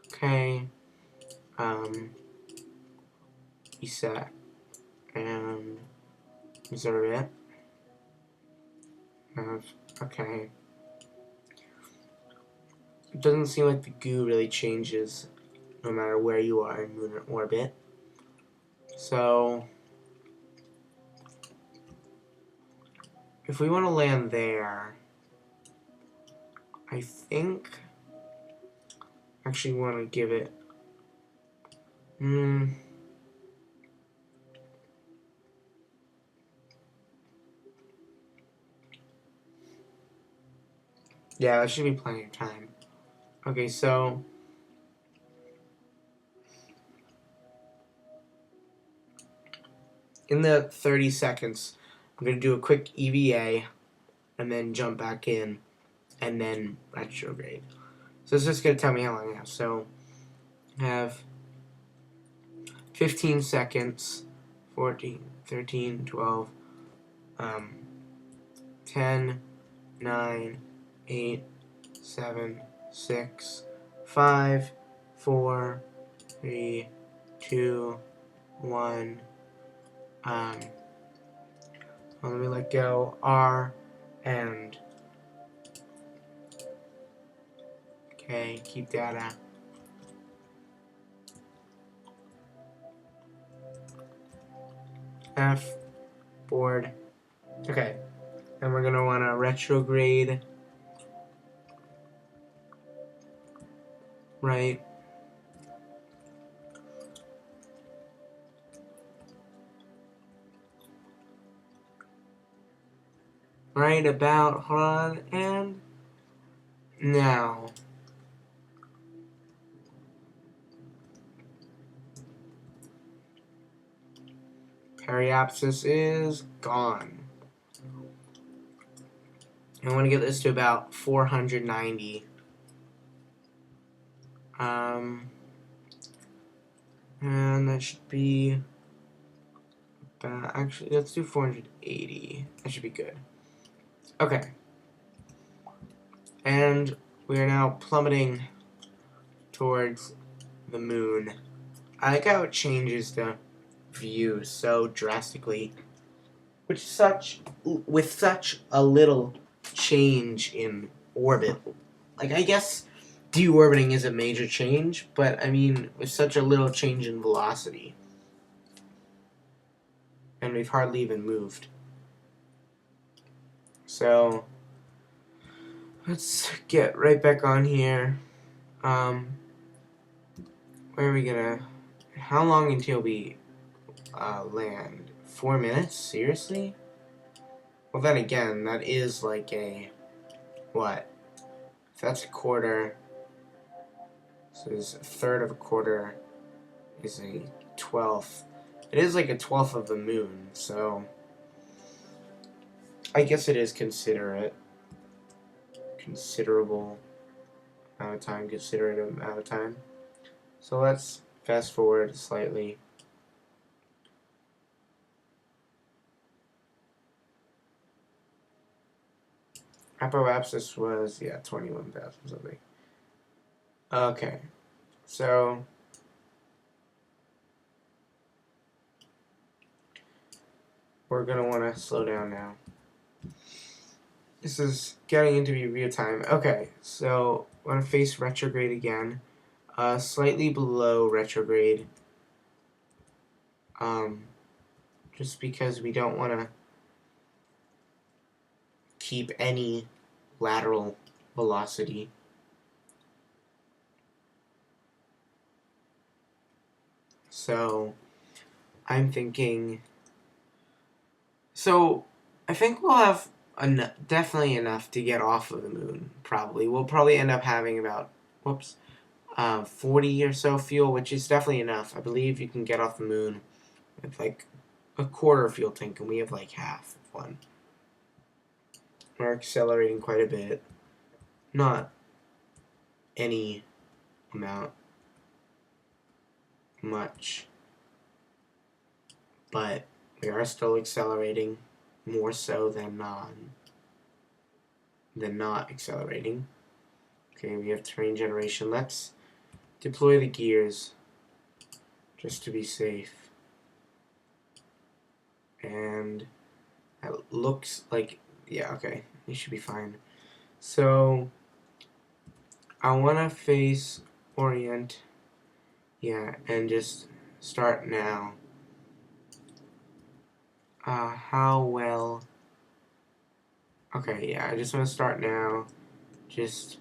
Okay. Reset and reserve it. Okay. It doesn't seem like the goo really changes no matter where you are in lunar orbit. So, if we want to land there, I think I actually want to give it. Yeah, there should be plenty of time. Okay, so in the 30 seconds, I'm going to do a quick EVA and then jump back in and then retrograde. So it's just going to tell me how long I have. So I have 15 seconds, 14, 13, 12, 10, 9, 8, 7, 6, 5, 4, 3, 2, 1. Let me let go R and okay, keep data. F board. Okay, and we're gonna want to retrograde right about, hold on, and now periapsis is gone. I want to get this to about 490. And that should be about, actually, let's do 480. That should be good. Okay. And we are now plummeting towards the moon. I like how it changes the view so drastically, with such a little change in orbit. Like, I guess deorbiting is a major change, but I mean, with such a little change in velocity. And we've hardly even moved. So, let's get right back on here. Where are we gonna... How long until we land? 4 minutes? Seriously? Well, then again, that is like a... What? If that's a quarter... So this a third of a quarter is a 12th. It is like a 12th of the moon, so... I guess it is considerate. Considerable amount of time. Considerate amount of time. So let's fast forward slightly. Apoapsis was, yeah, 21,000 something. Okay. So we're going to want to slow down now. This is getting into be real time. Okay, so we're going to face retrograde again. Slightly below retrograde. Just because we don't want to keep any lateral velocity. So I'm thinking, so I think we'll have definitely enough to get off of the moon, probably. We'll probably end up having about, 40 or so fuel, which is definitely enough. I believe you can get off the moon with like a quarter fuel tank, and we have like half of one. We're accelerating quite a bit. Not any amount much, but we are still accelerating more so than not accelerating. Okay, we have terrain generation. Let's deploy the gears just to be safe. And that looks like, yeah, okay, it should be fine. So I want to face orient, yeah, and just start now. How well? Okay, yeah, I just want to start now. Just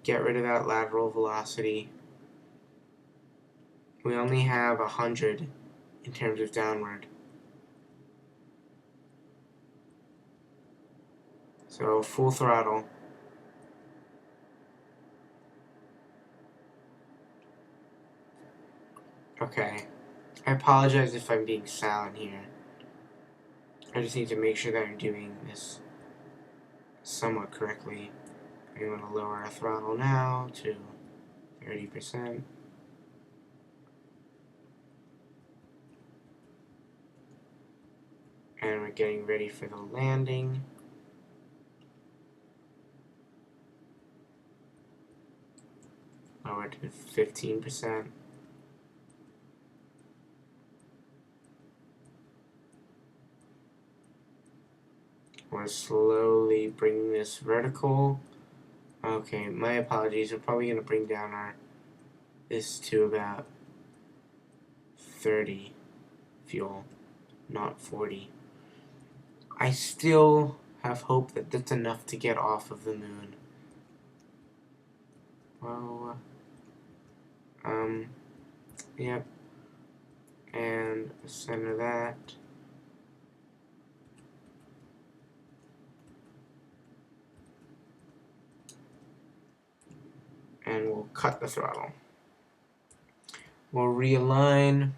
get rid of that lateral velocity. We only have 100 in terms of downward. So full throttle. Okay. I apologize if I'm being silent here. I just need to make sure that I'm doing this somewhat correctly. I'm going to lower our throttle now to 30%. And we're getting ready for the landing. Lower to 15%. We're slowly bringing this vertical. Okay, my apologies. We're probably going to bring down this to about 30 fuel, not 40. I still have hope that that's enough to get off of the moon. Well, yep. And center that. And we'll cut the throttle. We'll realign.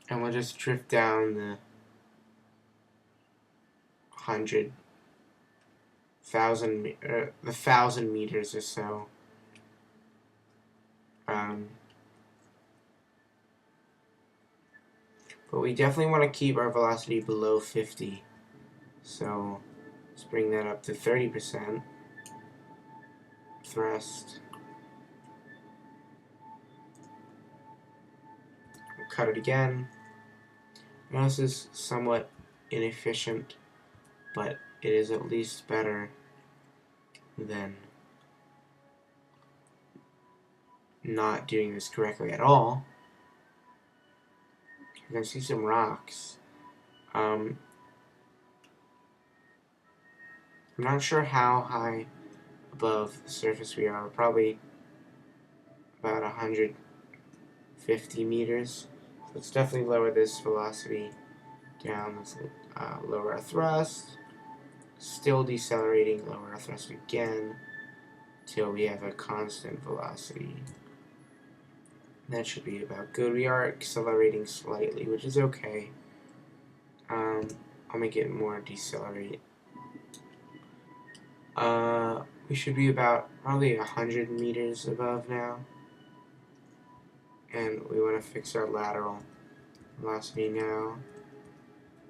And we'll just drift down the 1,000 meters or so. But we definitely want to keep our velocity below 50. So let's bring that up to 30%. Thrust. We'll cut it again. Now this is somewhat inefficient, but it is at least better than not doing this correctly at all. You can see some rocks. I'm not sure how high above the surface we are. We're probably about 150 meters. So let's definitely lower this velocity down. Let's lower our thrust. Still decelerating, lower our thrust again till we have a constant velocity. That should be about good. We are accelerating slightly, which is okay. I'll make it more decelerate. We should be about probably 100 meters above now. And we want to fix our lateral velocity now.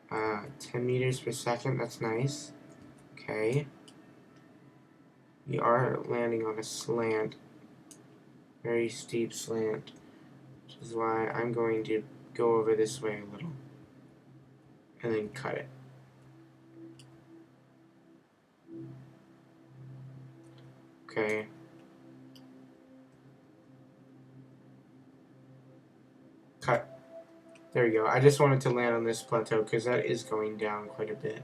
10 meters per second, that's nice. Okay. We are landing on a slant. Very steep slant. Which is why I'm going to go over this way a little. and then cut it. Okay. Cut. There we go. I just wanted to land on this plateau because that is going down quite a bit.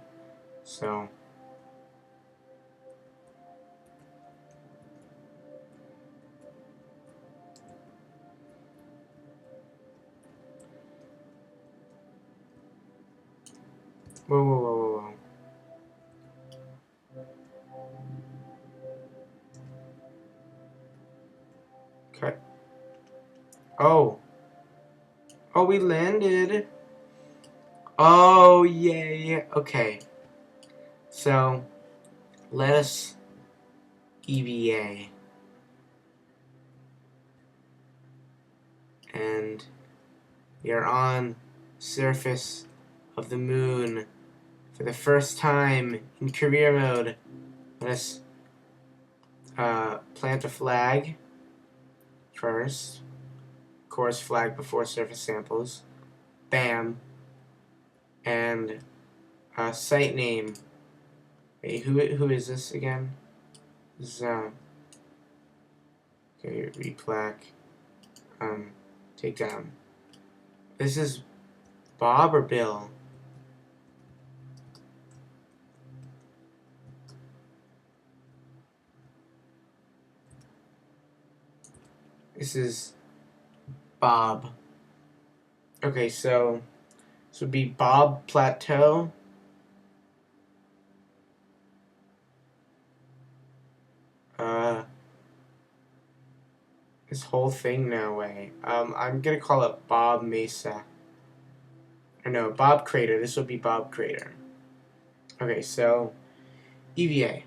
So. Whoa, whoa, whoa, whoa, whoa. Cut. Oh. Oh, we landed. Oh, yay. Okay. So, let us EVA. And we are on surface of the moon for the first time in career mode. Let us plant a flag first. Of course, flag before surface samples. Bam. And site name. Wait, who is this again? This is, okay, replaque. Take down. This is Bob or Bill? This is Bob. Okay, so this would be Bob Plateau. This whole thing, no way. I'm gonna call it Bob Mesa. Or no, Bob Crater. This will be Bob Crater. Okay, so EVA.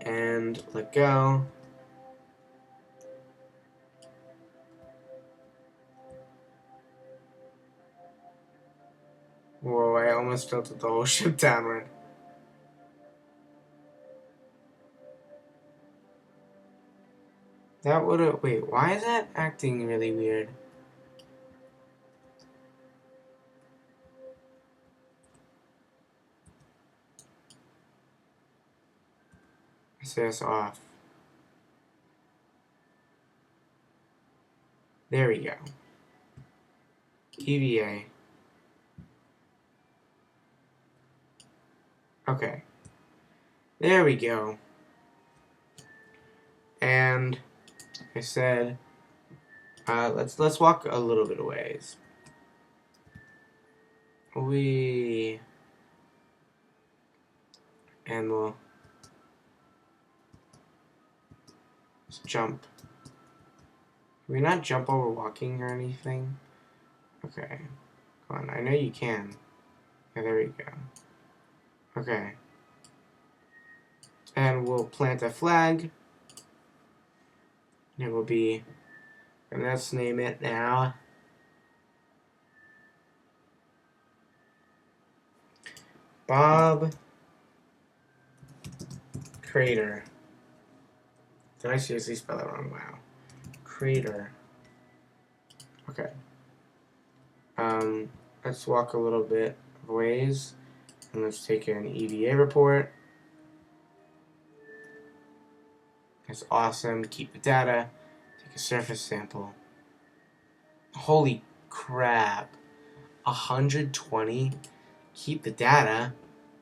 And let go. Whoa, I almost tilted the whole ship downward. That would've... Wait, why is that acting really weird? I say it's off. There we go. EVA. Okay. There we go. And I said, let's walk a little bit of ways. And we'll just jump. Can we not jump over walking or anything? Okay. Come on, I know you can. Yeah, there we go. Okay. And we'll plant a flag. It will be, and let's name it now. Bob Crater. Did I seriously spell that wrong? Wow. Crater. Okay. Let's walk a little bit of ways. And let's take an EVA report. That's awesome. Keep the data. Take a surface sample. Holy crap. 120? Keep the data.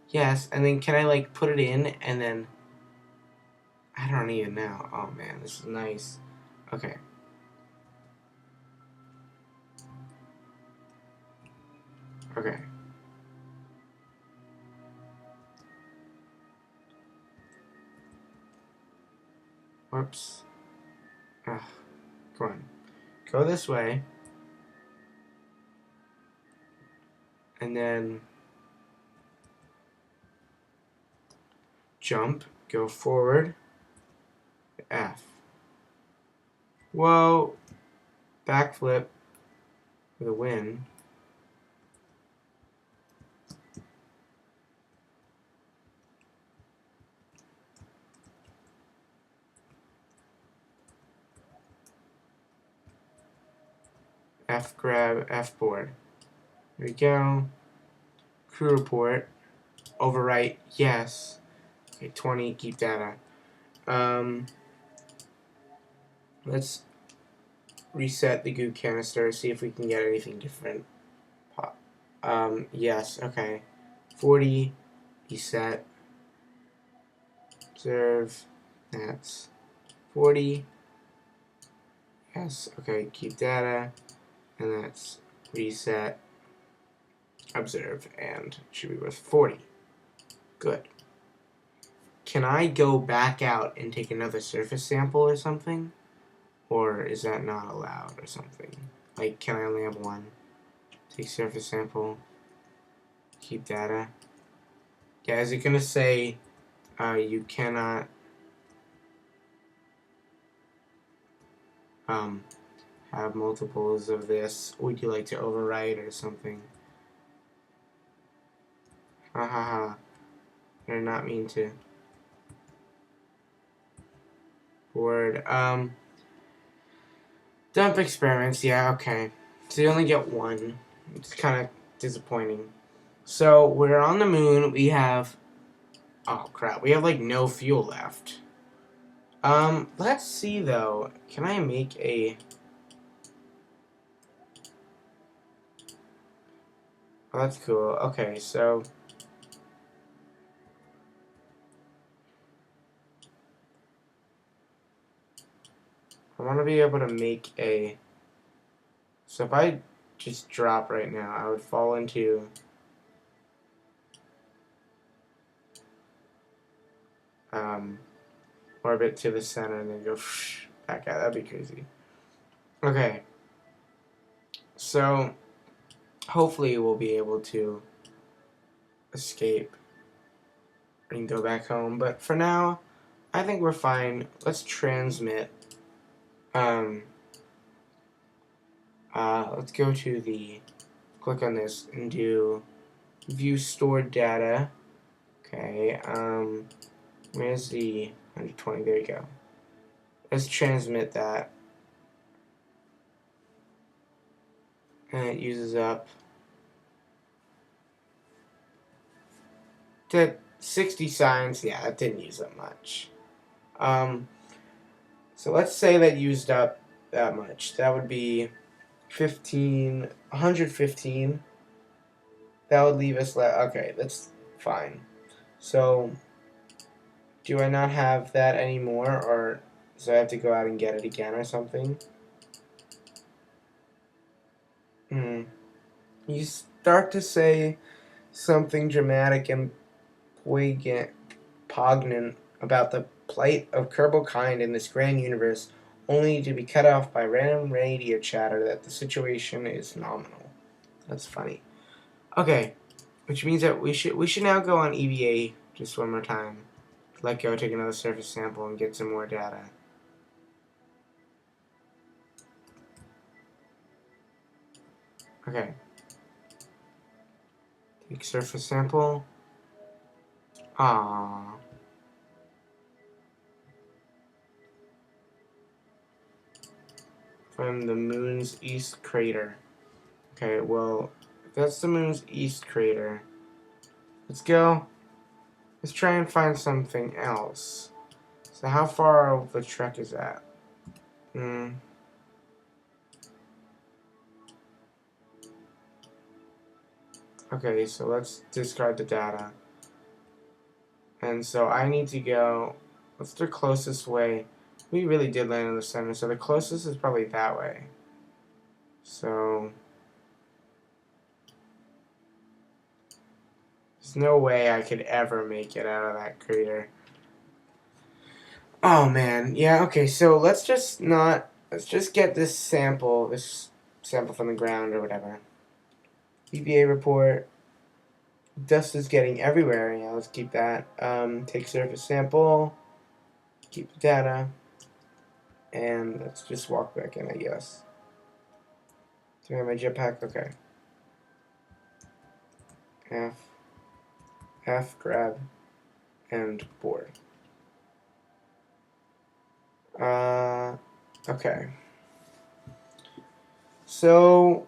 Yes, and then can I like put it in and then... I don't even know. Oh man, this is nice. Okay. Okay. Whoops. Ugh. Come on. Go this way. And then jump. Go forward. F. Whoa. Backflip for the win. F grab, F board. There we go. Crew report. Overwrite, yes. Okay, 20, keep data. Let's reset the goo canister, see if we can get anything different. Yes, okay. 40, reset. Observe, that's 40. Yes, okay, keep data. And that's reset, observe, and should be worth 40. Good. Can I go back out and take another surface sample or something? Or is that not allowed or something? Like, can I only have one? Take surface sample, keep data. Yeah, is it gonna say you cannot have multiples of this? Would you like to overwrite or something? Ha ha ha. I did not mean to. Word. Dump experiments, yeah, okay. So you only get one. It's kind of disappointing. So we're on the moon. We have... Oh, crap. We have, like, no fuel left. Let's see, though. Can I make a... Oh, that's cool. Okay, so... I want to be able to make a... So if I just drop right now, I would fall into... orbit to the center and then go back out. That'd be crazy. Okay. So, hopefully we'll be able to escape and go back home. But for now, I think we're fine. Let's transmit. Let's go to the... Click on this and do view stored data. Okay, where's the 120? There you go. Let's transmit that. And it uses up to 60 science. Yeah, that didn't use up much. So let's say that used up that much. That would be 115. That would leave us okay, that's fine. So do I not have that anymore, or so I have to go out and get it again or something? You start to say something dramatic and poignant about the plight of Kerbal kind in this grand universe, only to be cut off by random radio chatter that the situation is nominal. That's funny. Okay, which means that we should now go on EVA just one more time. Let go, take another surface sample, and get some more data. Okay. Take surface sample. Aww. From the moon's east crater. Okay, well, if that's the moon's east crater, let's go. Let's try and find something else. So how far of the trek is that? Okay, so let's discard the data. And so I need to go, what's the closest way? We really did land in the center, so the closest is probably that way. So there's no way I could ever make it out of that crater. Oh man, yeah, okay, so let's just get this sample from the ground or whatever. EVA report. Dust is getting everywhere. Yeah, let's keep that. Take surface sample. Keep the data. And let's just walk back in, I guess. Do I have my jetpack? Okay. F, grab, and board. Okay. So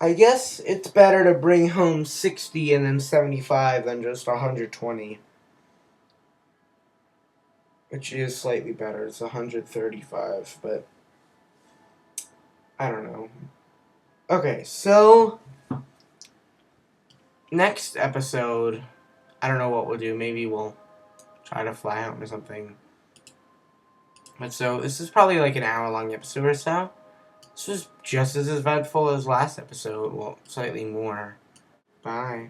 I guess it's better to bring home 60 and then 75 than just 120. Which is slightly better. It's 135, but I don't know. Okay, so next episode, I don't know what we'll do. Maybe we'll try to fly out or something. But so, this is probably like an hour-long episode or so. This was just as eventful as last episode. Well, slightly more. Bye.